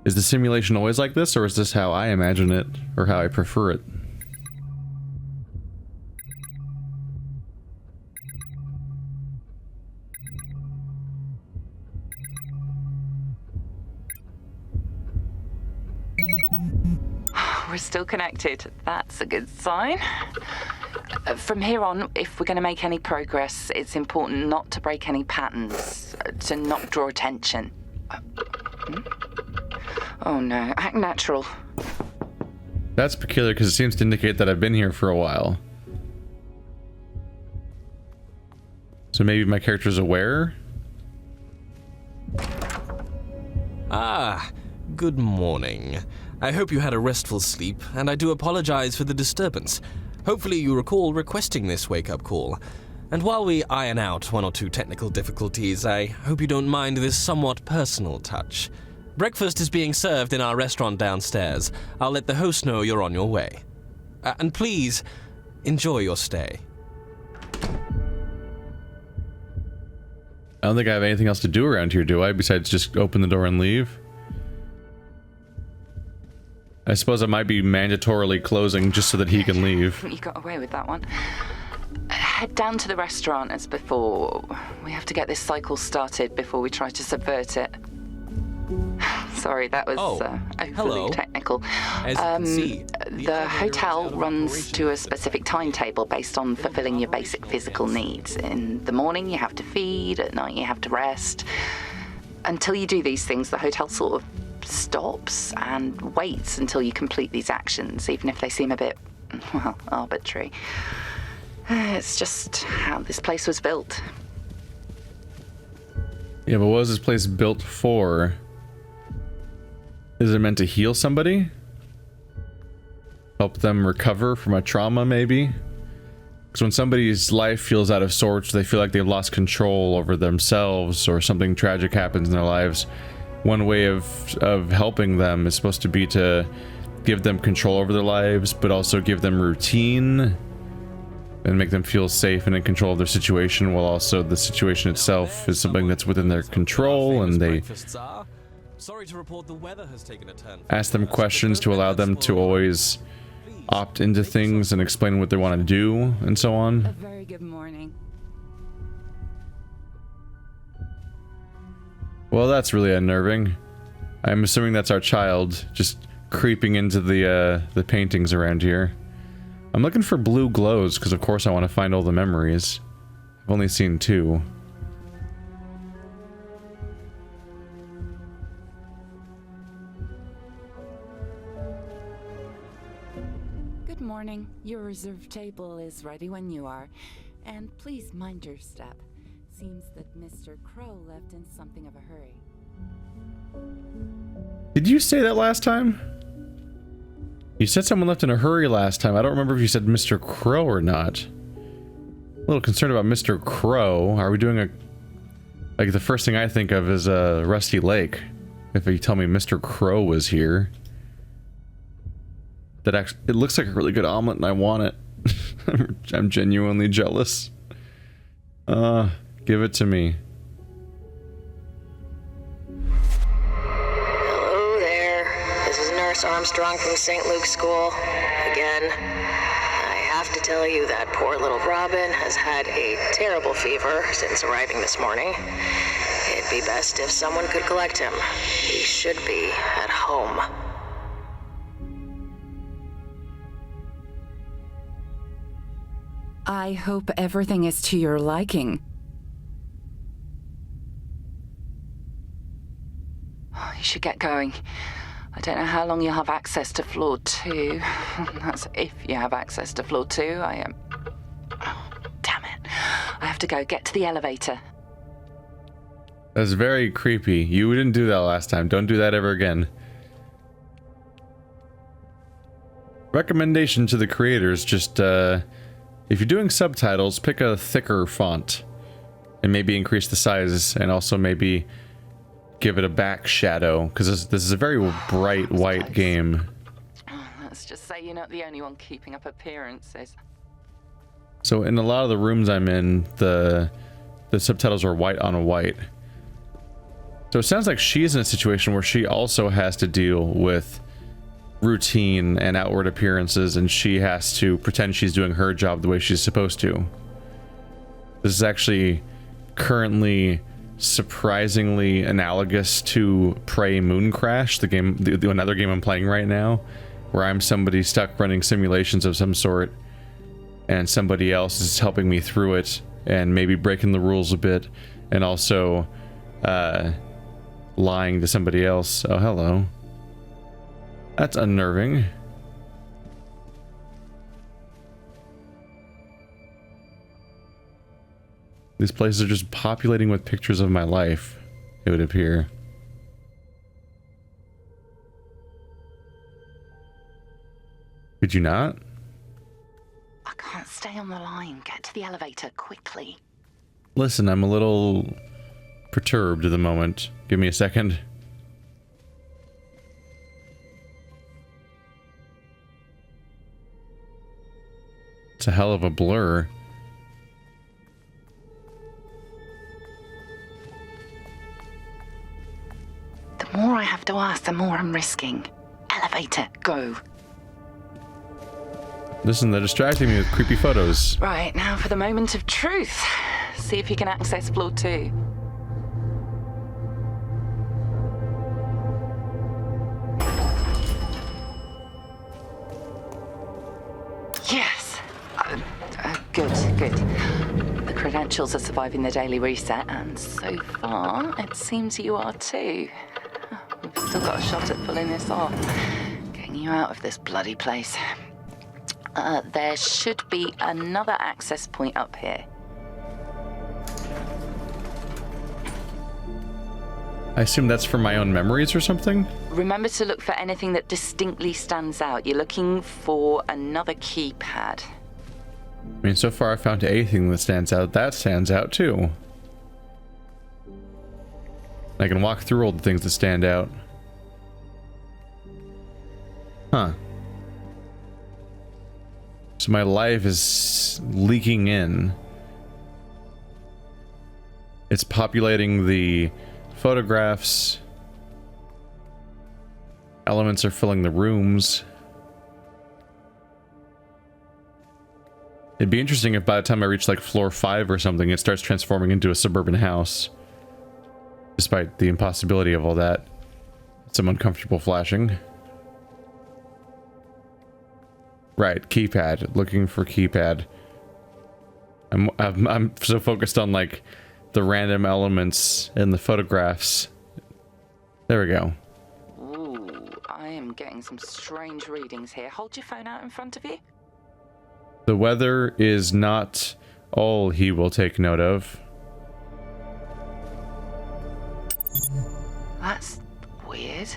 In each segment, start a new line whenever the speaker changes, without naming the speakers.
Is the simulation always like this, or is this how I imagine it, or how I prefer it?
We're still connected. That's a good sign. From here on, if we're going to make any progress, it's important not to break any patterns, to not draw attention. Oh no, act natural.
That's peculiar because it seems to indicate that I've been here for a while. So maybe my character's aware?
Ah, good morning. I hope you had a restful sleep, and I do apologize for the disturbance. Hopefully you recall requesting this wake-up call. And while we iron out one or two technical difficulties, I hope you don't mind this somewhat personal touch. Breakfast is being served in our restaurant downstairs. I'll let the host know you're on your way. And please, enjoy your stay.
I don't think I have anything else to do around here, do I? Besides just open the door and leave? I suppose I might be mandatorily closing just so that he can leave.
You got away with that one. Head down to the restaurant as before. We have to get this cycle started before we try to subvert it. Sorry, that was overly technical.
As you can see,
the hotel runs to a specific timetable based on fulfilling your basic physical needs. In the morning, you have to feed. At night, you have to rest. Until you do these things, the hotel sort of stops and waits until you complete these actions, even if they seem a bit, well, arbitrary. It's just how this place was built.
Yeah, but what was this place built for? Is it meant to heal somebody? Help them recover from a trauma, maybe? Because when somebody's life feels out of sorts, they feel like they've lost control over themselves, or something tragic happens in their lives, one way of helping them is supposed to be to give them control over their lives, but also give them routine and make them feel safe and in control of their situation, while also the situation itself is something that's within their control, and they ask them questions to allow them to always opt into things and explain what they want to do, and so on.
A very good morning.
Well, that's really unnerving. I'm assuming that's our child just creeping into the paintings around here. I'm looking for blue glows because of course I want to find all the memories. I've only seen 2.
Good morning. Your reserved table is ready when you are. And please mind your step. Seems that Mr. Crow left in something of a hurry.
Did you say that last time? You said someone left in a hurry last time. I don't remember if you said Mr. Crow or not. A little concerned about Mr. Crow. Are we doing a... Like, the first thing I think of is a Rusty Lake. If you tell me Mr. Crow was here. That actually... It looks like a really good omelet and I want it. I'm genuinely jealous. Give it to me.
Hello there. This is Nurse Armstrong from St. Luke's School. Again, I have to tell you that poor little Robin has had a terrible fever since arriving this morning. It'd be best if someone could collect him. He should be at home.
I hope everything is to your liking. You should get going. I don't know how long you'll have access to floor 2. That's if you have access to floor 2. Oh, damn it. I have to go. Get to the elevator.
That's very creepy. You didn't do that last time. Don't do that ever again. Recommendation to the creators, just, if you're doing subtitles, pick a thicker font. And maybe increase the size, and also maybe give it a back shadow, because this is a very bright white game.
Let's just say you're not the only one keeping up appearances.
So in a lot of the rooms I'm in, the subtitles are white on white. So it sounds like she's in a situation where she also has to deal with routine and outward appearances, and she has to pretend she's doing her job the way she's supposed to. This is actually currently surprisingly analogous to Prey Moon Crash, the game, another game I'm playing right now, where I'm somebody stuck running simulations of some sort, and somebody else is helping me through it, and maybe breaking the rules a bit, and also lying to somebody else. Oh, hello. That's unnerving. These places are just populating with pictures of my life, it would appear. Could you not?
I can't stay on the line. Get to the elevator quickly.
Listen, I'm a little perturbed at the moment. Give me a second. It's a hell of a blur.
The more I have to ask, the more I'm risking. Elevator, go.
Listen, they're distracting me with creepy photos.
Right, now for the moment of truth. See if you can access floor 2. Yes. Good. The credentials are surviving the daily reset, and so far, it seems you are too. We've still got a shot at pulling this off. Getting you out of this bloody place. There should be another access point up here.
I assume that's for my own memories or something?
Remember to look for anything that distinctly stands out. You're looking for another keypad.
I mean, so far I found anything that stands out. That stands out too. I can walk through all the things that stand out. Huh. So my life is leaking in. It's populating the photographs. Elements are filling the rooms. It'd be interesting if by the time I reach like floor 5 or something, it starts transforming into a suburban house. Despite the impossibility of all that. Some uncomfortable flashing. Right, keypad. Looking for keypad. I'm so focused on like the random elements in the photographs. There we go.
Ooh, I am getting some strange readings here. Hold your phone out in front of you.
The weather is not all he will take note of.
That's weird.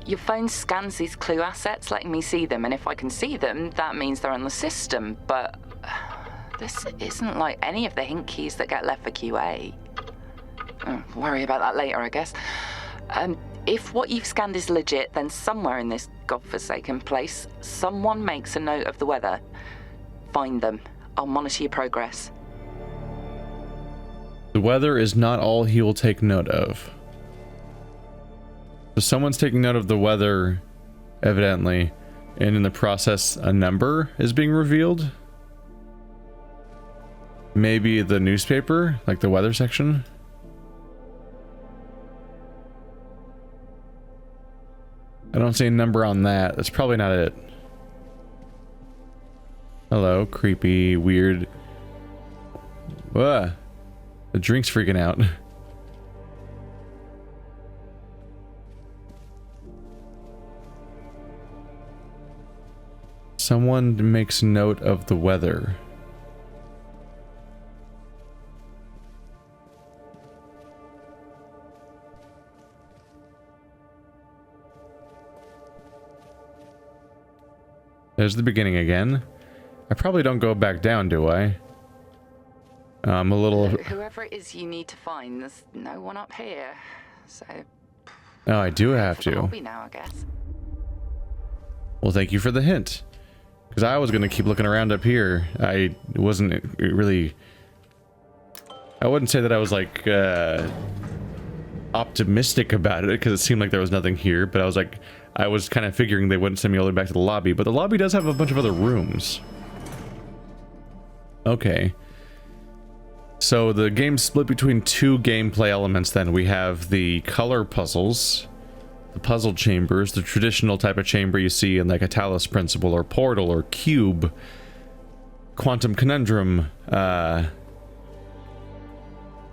Your phone scans these clue assets, letting me see them, and if I can see them, that means they're on the system, but this isn't like any of the hint keys that get left for QA. Worry about that later, I guess. If what you've scanned is legit, then somewhere in this godforsaken place, someone makes a note of the weather. Find them. I'll monitor your progress.
The weather is not all he will take note of. So someone's taking note of the weather, evidently, and in the process, a number is being revealed. Maybe the newspaper, like the weather section. I don't see a number on that. That's probably not it. Hello, creepy, weird. Whoa. The drink's freaking out. Someone makes note of the weather. There's the beginning again. I probably don't go back down, do I? I'm a little...
Whoever it is you need to find, there's no one up here, so...
Oh, I do have to.
Hobby now, I guess.
Well, thank you for the hint. Because I was going to keep looking around up here. I wasn't really... I wouldn't say that I was like optimistic about it because it seemed like there was nothing here, but I was kind of figuring they wouldn't send me all the way back to the lobby, but the lobby does have a bunch of other rooms. Okay. So the game's split between two gameplay elements then. We have the color puzzles, the puzzle chambers, the traditional type of chamber you see in like a Talos Principle or Portal or Cube, Quantum Conundrum,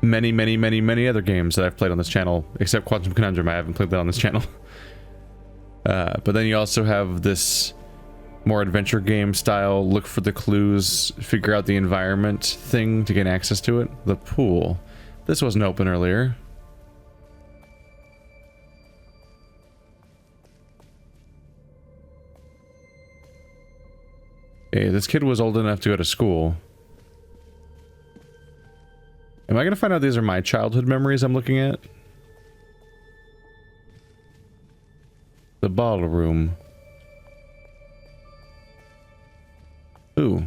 many other games that I've played on this channel, except Quantum Conundrum. I haven't played that on this channel. But then you also have this more adventure game style, look for the clues, figure out the environment thing to gain access to it. The pool. This wasn't open earlier. Okay, this kid was old enough to go to school. Am I gonna find out these are my childhood memories I'm looking at? The ballroom. Ooh.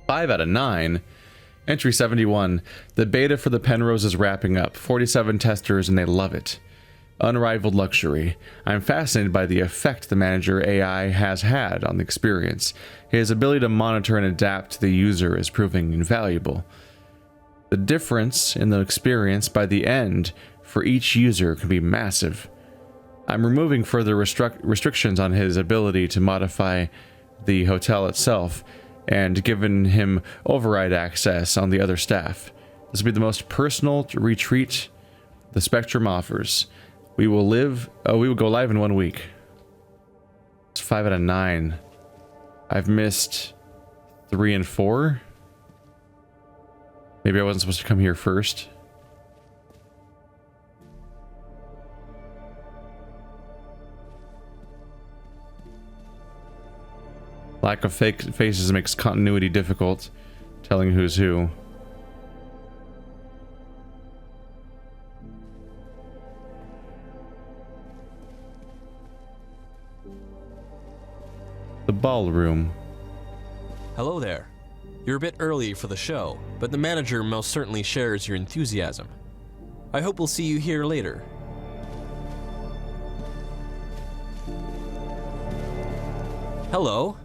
5 out of 9. Entry 71. The beta for the Penrose is wrapping up. 47 testers and they love it. Unrivaled luxury. I'm fascinated by the effect the manager AI has had on the experience. His ability to monitor and adapt to the user is proving invaluable. The difference in the experience by the end for each user can be massive. I'm removing further restrictions on his ability to modify the hotel itself and given him override access on the other staff. This will be the most personal retreat the Spectrum offers. We will go live in 1 week. It's 5 out of 9. I've missed 3 and 4. Maybe I wasn't supposed to come here first. Lack of fake faces makes continuity difficult, telling who's who. The ballroom.
Hello there. You're a bit early for the show, but the manager most certainly shares your enthusiasm. I hope we'll see you here later. Hello.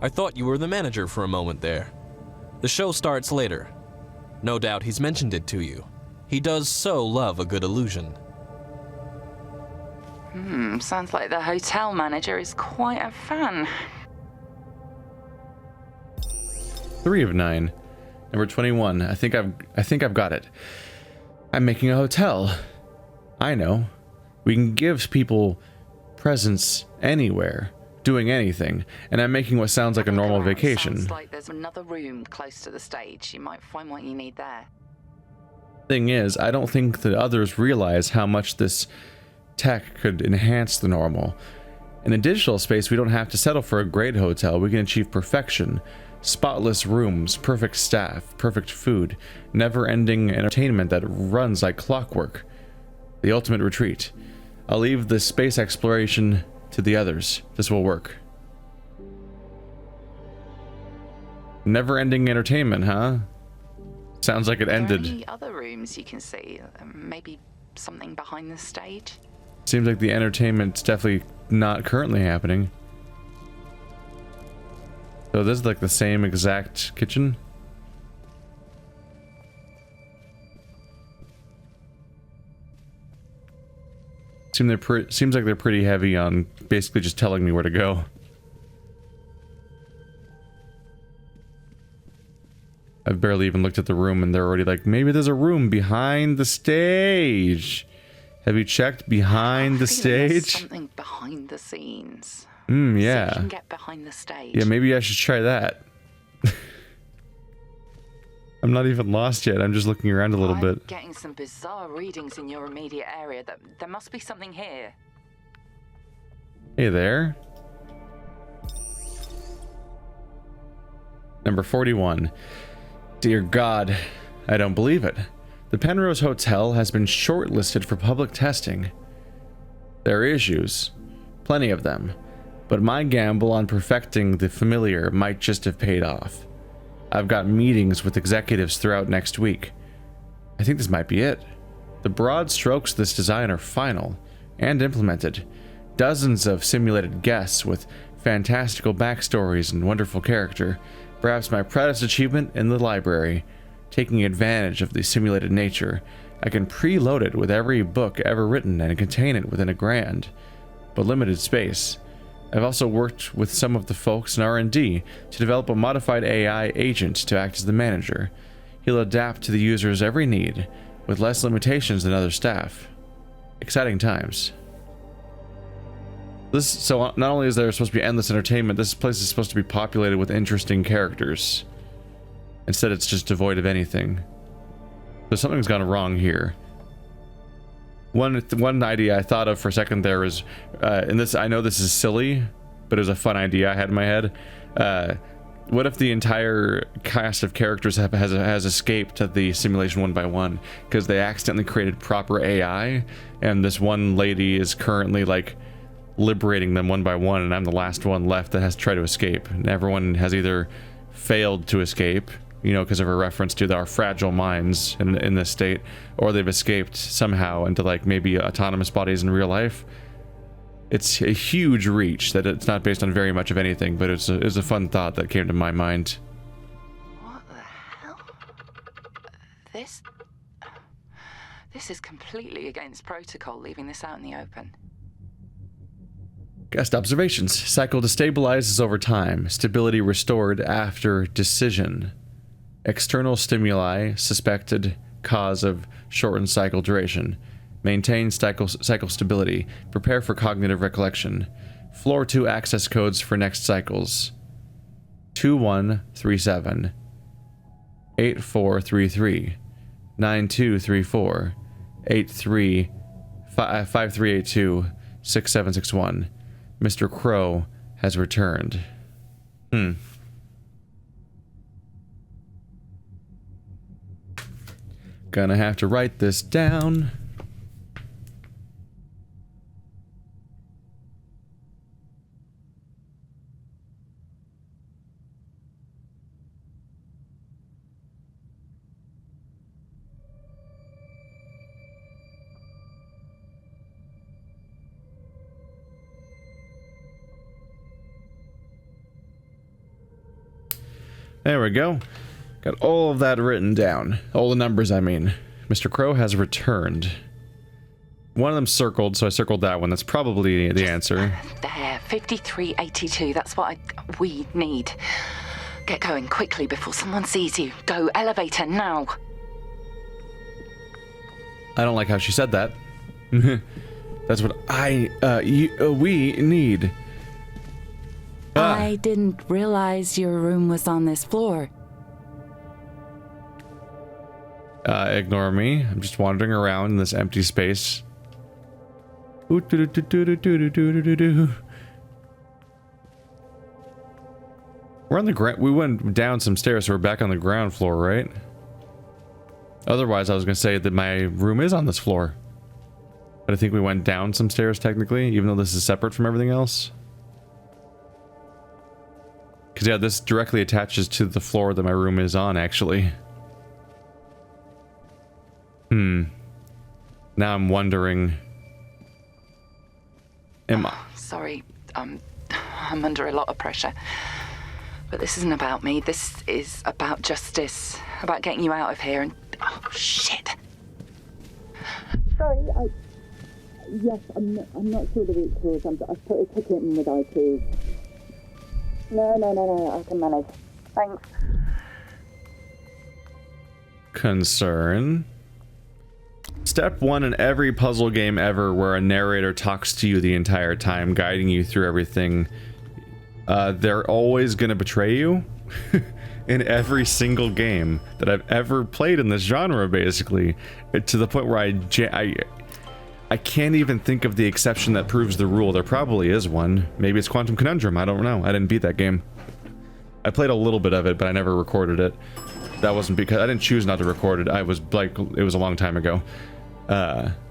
I thought you were the manager for a moment there. The show starts later. No doubt he's mentioned it to you. He does so love a good illusion.
Sounds like the hotel manager is quite a fan.
3 of 9. Number 21. I think I've got it. I'm making a hotel. I know. We can give people presents anywhere, doing anything, and I'm making what sounds like a normal vacation.
Sounds like there's another room close to the stage. You might find what you need there.
Thing is, I don't think the others realize how much this tech could enhance the normal. In a digital space, we don't have to settle for a great hotel. We can achieve perfection. Spotless rooms, perfect staff, perfect food, never-ending entertainment that runs like clockwork. The ultimate retreat. I'll leave the space exploration to the others. This will work. Never-ending entertainment, huh? Sounds like it ended.
Are there any other rooms you can see? Maybe something behind the stage?
Seems like the entertainment's definitely not currently happening. So this is like the same exact kitchen? Seems like they're pretty heavy on basically just telling me where to go. I've barely even looked at the room and they're already like, maybe there's a room behind the stage. Have you checked behind the stage?
There's something behind the scenes.
Yeah.
So you can get behind the stage.
Yeah, maybe I should try that. I'm not even lost yet. I'm just looking around a little bit.
Getting some bizarre readings in your immediate area. There must be something here.
Hey there. Number 41. Dear God, I don't believe it. The Penrose Hotel has been shortlisted for public testing. There are issues. Plenty of them. But my gamble on perfecting the familiar might just have paid off. I've got meetings with executives throughout next week. I think this might be it. The broad strokes of this design are final and implemented. Dozens of simulated guests with fantastical backstories and wonderful character. Perhaps my proudest achievement in the library. Taking advantage of the simulated nature, I can preload it with every book ever written and contain it within a grand, but limited space. I've also worked with some of the folks in R&D to develop a modified AI agent to act as the manager. He'll adapt to the user's every need, with less limitations than other staff. Exciting times. So not only is there supposed to be endless entertainment, this place is supposed to be populated with interesting characters. Instead, it's just devoid of anything. So something's gone wrong here. One idea I thought of for a second there is, and this, I know this is silly, but it was a fun idea I had in my head. What if the entire cast of characters has escaped to the simulation one by one because they accidentally created proper AI, and this one lady is currently like liberating them one by one, and I'm the last one left that has to try to escape, and everyone has either failed to escape, you know, because of a reference to our fragile minds in this state, or they've escaped somehow into like maybe autonomous bodies in real life. It's a huge reach that it's not based on very much of anything, but it's a fun thought that came to my mind.
What the hell? This is completely against protocol, leaving this out in the open.
Guest observations. Cycle destabilizes over time. Stability restored after decision. External stimuli suspected cause of shortened cycle duration. Maintain cycle stability. Prepare for cognitive recollection. Floor 2 access codes for next cycles. 2137 8433 9234 5382 6761. Mr. Crow has returned. Gonna have to write this down. There we go. Got all of that written down. All the numbers, I mean. Mr. Crow has returned. One of them circled, so I circled that one. That's probably the answer.
There, 5382. That's what we need. Get going quickly before someone sees you. Go, elevator, now.
I don't like how she said that. That's what we need.
I didn't realize your room was on this floor.
Ignore me. I'm just wandering around in this empty space. We're on the ground. We went down some stairs, so we're back on the ground floor, right? Otherwise, I was gonna say that my room is on this floor. But I think we went down some stairs technically, even though this is separate from everything else. Because yeah, this directly attaches to the floor that my room is on, actually. Now I'm wondering...
Sorry, I'm under a lot of pressure. But this isn't about me. This is about justice. About getting you out of here and... Oh, shit.
Sorry, Yes, I'm not sure the root cause. I've put a ticket in with IT. No, I can manage. Thanks.
Concern. Step 1 in every puzzle game ever where a narrator talks to you the entire time, guiding you through everything. They're always gonna betray you. In every single game that I've ever played in this genre, basically. To the point where I can't even think of the exception that proves the rule. There probably is one. Maybe it's Quantum Conundrum, I don't know. I didn't beat that game. I played a little bit of it, but I never recorded it. That wasn't because I didn't choose not to record it. I was like, it was a long time ago.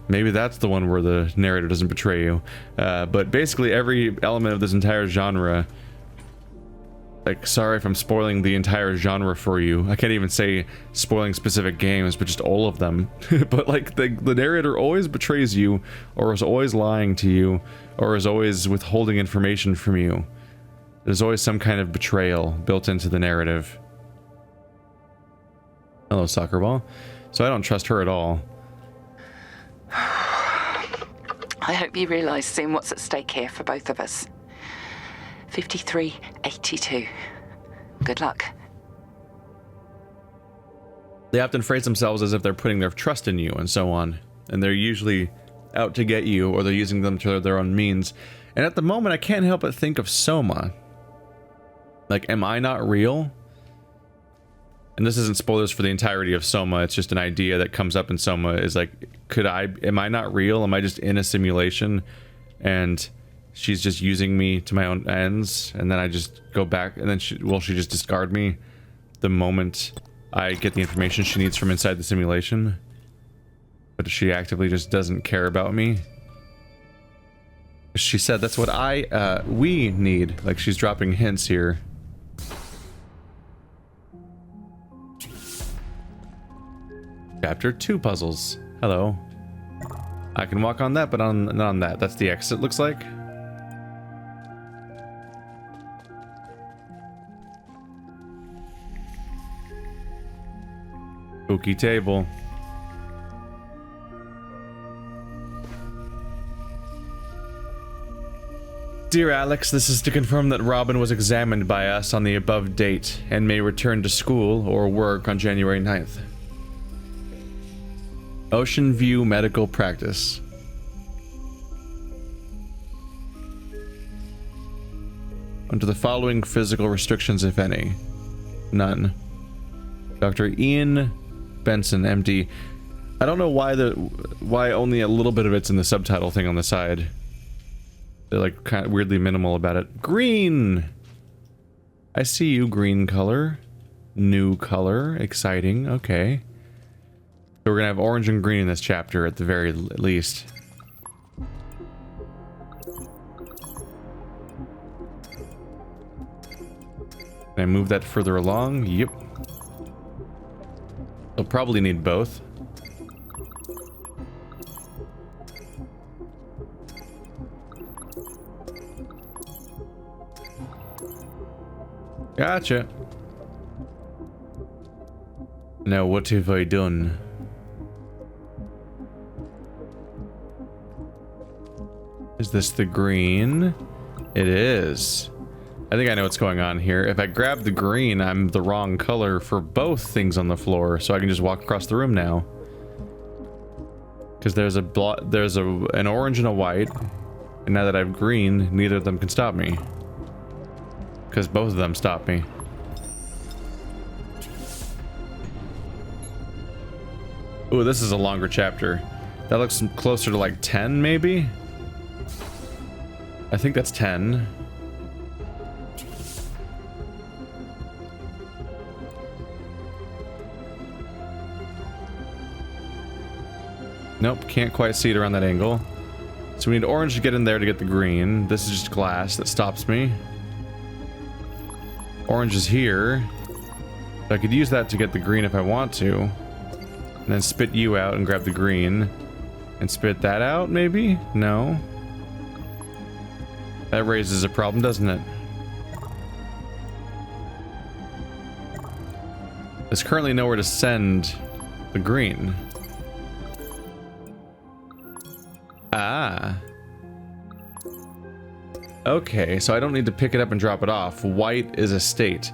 Maybe that's the one where the narrator doesn't betray you. But basically every element of this entire genre like, sorry if I'm spoiling the entire genre for you. I can't even say spoiling specific games, but just all of them. But like the narrator always betrays you, or is always lying to you, or is always withholding information from you. There's always some kind of betrayal built into the narrative. Hello, soccer ball. So I don't trust her at all.
I hope you realise soon what's at stake here for both of us. 5382. Good luck.
They often phrase themselves as if they're putting their trust in you and so on. And they're usually out to get you, or they're using them to their own means. And at the moment, I can't help but think of Soma. Like, am I not real? And this isn't spoilers for the entirety of Soma, it's just an idea that comes up in Soma, is like, am I not real? Am I just in a simulation? And she's just using me to my own ends, and then I just go back, and then will she just discard me the moment I get the information she needs from inside the simulation? But she actively just doesn't care about me. She said that's what we need. Like, she's dropping hints here. Chapter 2 puzzles. Hello. I can walk on that, but not on that. That's the exit, looks like. Spooky table. Dear Alex, this is to confirm that Robin was examined by us on the above date and may return to school or work on January 9th. Ocean View Medical Practice. Under the following physical restrictions, if any. None. Dr. Ian Benson, MD. I don't know why only a little bit of it's in the subtitle thing on the side. They're like kind of weirdly minimal about it. Green! I see you, green color. New color. Exciting. Okay. So we're gonna have orange and green in this chapter at the very least. Can I move that further along? Yep. I'll probably need both. Gotcha. Now what have I done? Is this the green? It is. I think I know what's going on here. If I grab the green, I'm the wrong color for both things on the floor, so I can just walk across the room now. Because there's an orange and a white, and now that I have green, neither of them can stop me. Because both of them stop me. Ooh, this is a longer chapter. That looks closer to like 10, maybe? I think that's 10. Nope, can't quite see it around that angle. So we need orange to get in there to get the green. This is just glass that stops me. Orange is here. So I could use that to get the green if I want to. And then spit you out and grab the green. And spit that out, maybe? No. That raises a problem, doesn't it? There's currently nowhere to send the green. Ah. Okay, so I don't need to pick it up and drop it off. White is a state.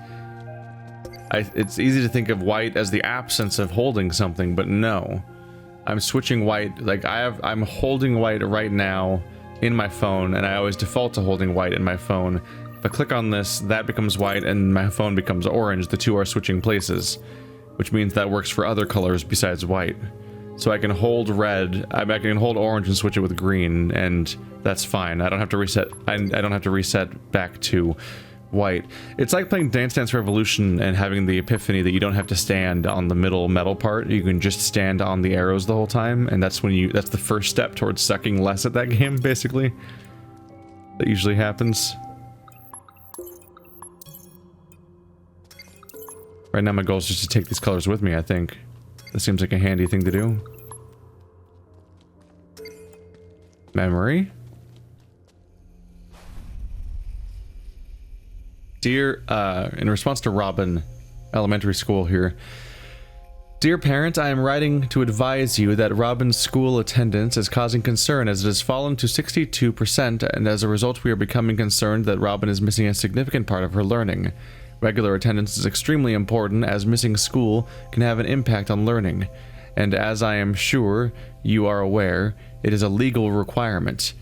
It's easy to think of white as the absence of holding something, but no. I'm switching white, like I'm holding white right now in my phone, and I always default to holding white in my phone. If I click on this, that becomes white and my phone becomes orange. The two are switching places, which means that works for other colors besides white. So I can hold red, I can hold orange and switch it with green, and that's fine. I don't have to reset, I don't have to reset back to white. It's like playing Dance Dance Revolution and having the epiphany that you don't have to stand on the middle metal part. You can just stand on the arrows the whole time, and that's that's the first step towards sucking less at that game, basically. That usually happens. Right now my goal is just to take these colors with me, I think. That seems like a handy thing to do. Memory. Dear, in response to Robin, elementary school here. Dear parent, I am writing to advise you that Robin's school attendance is causing concern as it has fallen to 62%, and as a result we are becoming concerned that Robin is missing a significant part of her learning. Regular attendance is extremely important as missing school can have an impact on learning, and as I am sure you are aware, it is a legal requirement.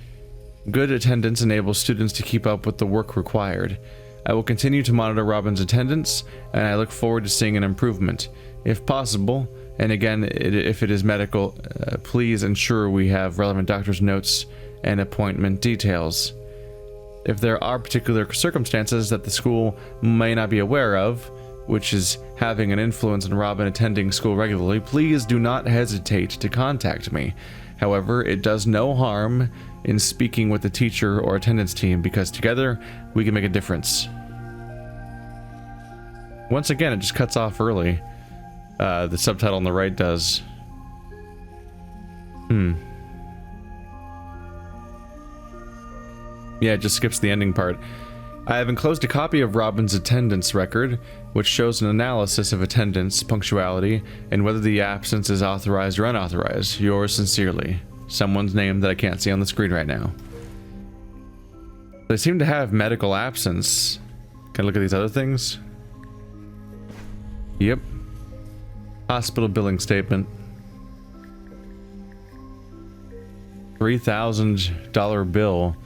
Good attendance enables students to keep up with the work required. I will continue to monitor Robin's attendance, and I look forward to seeing an improvement. If possible, and again, if it is medical, please ensure we have relevant doctor's notes and appointment details. If there are particular circumstances that the school may not be aware of, which is having an influence on Robin attending school regularly, please do not hesitate to contact me. However, it does no harm in speaking with the teacher or attendance team because together we can make a difference. Once again, it just cuts off early. The subtitle on the right does. Yeah, it just skips the ending part. I have enclosed a copy of Robin's attendance record, which shows an analysis of attendance, punctuality, and whether the absence is authorized or unauthorized. Yours sincerely. Someone's name that I can't see on the screen right now. They seem to have medical absence. Can I look at these other things? Yep. Hospital billing statement. $3,000 bill.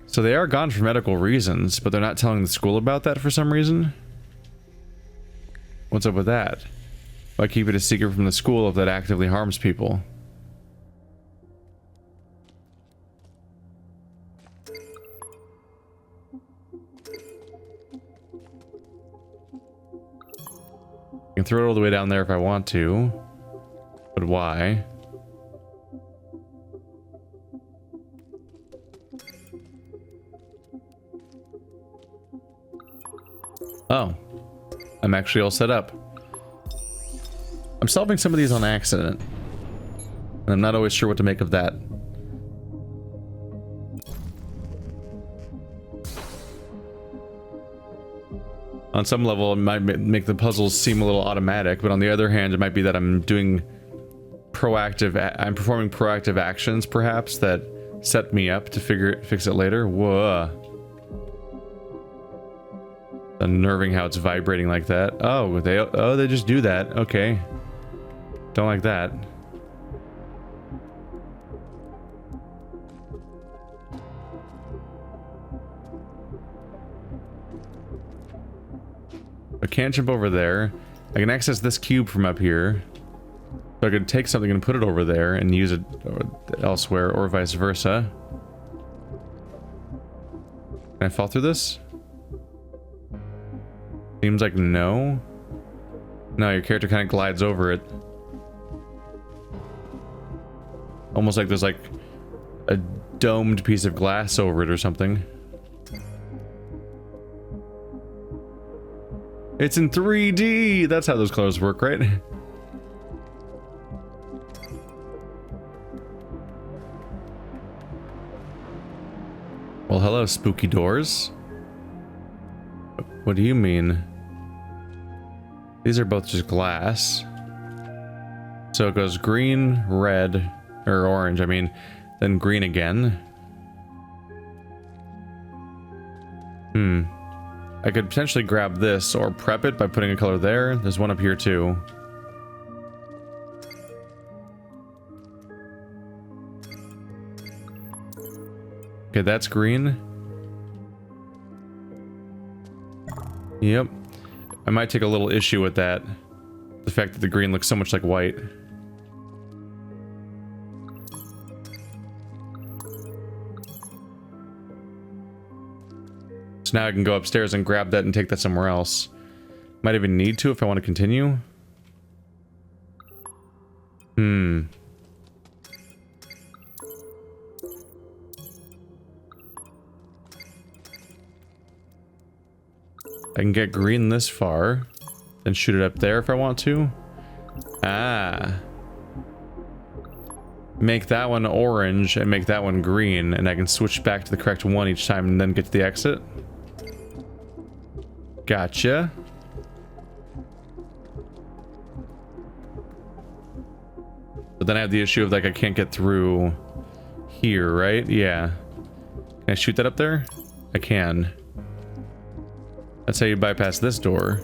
So they are gone for medical reasons, but they're not telling the school about that for some reason? What's up with that? Why keep it a secret from the school if that actively harms people? I can throw it all the way down there if I want to, but why? Oh, I'm actually all set up. I'm solving some of these on accident, and I'm not always sure what to make of that. On some level, it might make the puzzles seem a little automatic, but on the other hand, it might be that I'm doing I'm performing proactive actions, perhaps, that set me up to fix it later. Whoa. Unnerving how it's vibrating like that. Oh, they just do that. Okay. Don't like that. I can't jump over there. I can access this cube from up here. So I could take something and put it over there and use it elsewhere, or vice versa. Can I fall through this? Seems like no. No, your character kind of glides over it. Almost like there's like a domed piece of glass over it or something. It's in 3D! That's how those colors work, right? Well, hello, spooky doors. What do you mean? These are both just glass. So it goes green, red, or orange, I mean, then green again. I could potentially grab this or prep it by putting a color there. There's one up here too. Okay, that's green. Yep. I might take a little issue with that. The fact that the green looks so much like white. So now I can go upstairs and grab that and take that somewhere else. Might even need to if I want to continue. I can get green this far. Then shoot it up there if I want to. Ah. Make that one orange and make that one green, and I can switch back to the correct one each time and then get to the exit. Gotcha. But then I have the issue of like I can't get through here, right? Yeah. Can I shoot that up there? I can. That's how you bypass this door.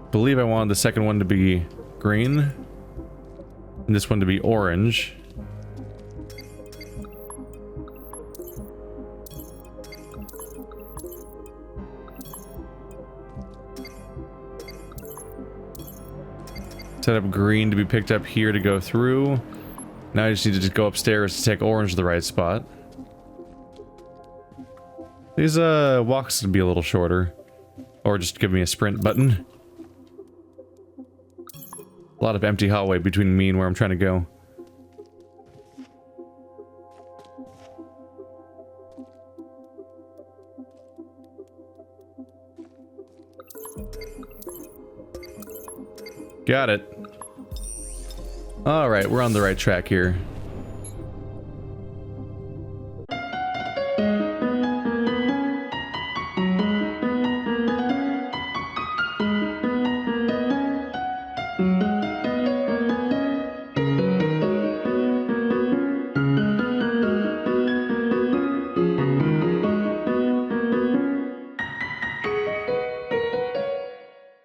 I believe I wanted the second one to be green and this one to be orange. Set up green to be picked up here to go through. Now I just need to just go upstairs to take orange to the right spot. These walks can be a little shorter. Or just give me a sprint button. A lot of empty hallway between me and where I'm trying to go. Got it. Alright, we're on the right track here.